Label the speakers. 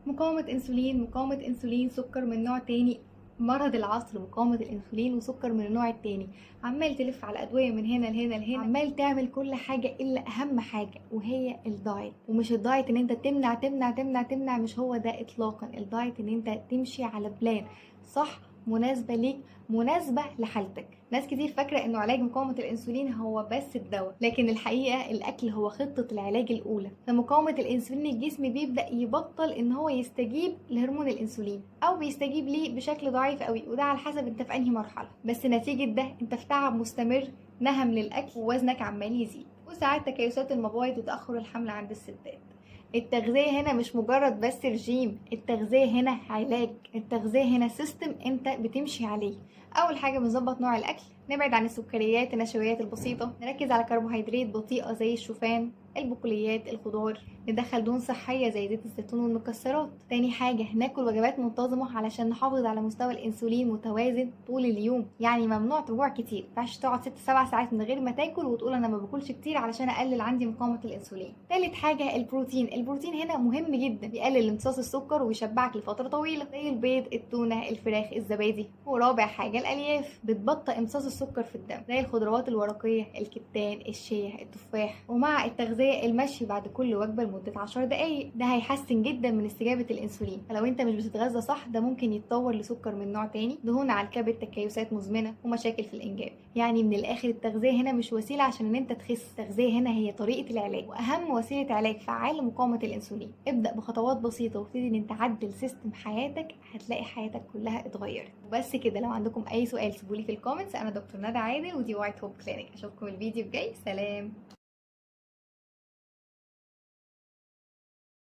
Speaker 1: مقاومة انسولين، مقاومة انسولين، سكر من نوع تاني، مرض العصر، مقاومة الانسولين وسكر من النوع التاني. عمال تلف على ادوية من هنا لهنا لهنا، عمال تعمل كل حاجة الا اهم حاجة وهي الدايت. ومش الدايت ان انت تمنع تمنع تمنع تمنع، مش هو ده اطلاقا. الدايت ان انت تمشي على بلان صح، مناسبة ليك، مناسبة لحالتك. ناس كتير فاكرة انه علاج مقاومة الانسولين هو بس الدواء، لكن الحقيقة الاكل هو خطة العلاج الاولى. فمقاومة الانسولين الجسم بيبدأ يبطل ان هو يستجيب لهرمون الانسولين، او بيستجيب ليه بشكل ضعيف قوي، وده على حسب انت في انهي مرحلة. بس نتيجة ده انت في تعب مستمر، نهم للاكل، ووزنك عمال يزيد، وساعات تكيسات المبايض وتأخر الحمل عند الستات. التغذية هنا مش مجرد بس رجيم، التغذية هنا علاج، التغذية هنا سيستم انت بتمشي عليه. اول حاجة بنظبط نوع الاكل، نبعد عن السكريات النشويات البسيطة، نركز على كربوهيدرات بطيئة زي الشوفان، البقوليات، الخضار، ندخل دهون صحية زي زيت الزيتون والمكسرات. تاني حاجة ناكل وجبات منتظمة علشان نحافظ على مستوى الانسولين متوازن طول اليوم. يعني ممنوع تجوع كتير، مينفعش تقعد 6-7 ساعات من غير ما تاكل وتقول انا ما باكلش كتير علشان اقلل عندي مقاومة الانسولين. تالت حاجة البروتين، البروتين هنا مهم جدا، بيقلل امتصاص السكر ويشبعك لفترة طويلة زي البيض، التونة، الفراخ، الزبادي. ورابع حاجة الالياف، بتبطئ امتصاص السكر في الدم زي الخضروات الورقية، الكتان، الشيا، التفاح. ومع التغذية المشي بعد كل وجبة لمدة 10 دقايق، ده هيحسن جدا من استجابة الانسولين. فلو انت مش بتتغذى صح ده ممكن يتطور لسكر من نوع تاني، دهون على الكبد، تكيسات مزمنة، ومشاكل في الانجاب. يعني من الاخر التغذية هنا مش وسيلة عشان ان انت تخس، التغذية هنا هي طريقة العلاج، واهم وسيلة علاج فعال لمقاومة الانسولين. ابدأ بخطوات بسيطة وابتدي ان انت تعدل سيستم حياتك، هتلاقي حياتك كلها اتغيرت. وبس كده، لو عندكم اي سؤال سيبولي في الكومنتس. انا دكتور ندى عادل ودي وايت هوب كلينيك. اشوفكم الفيديو الجاي، سلام.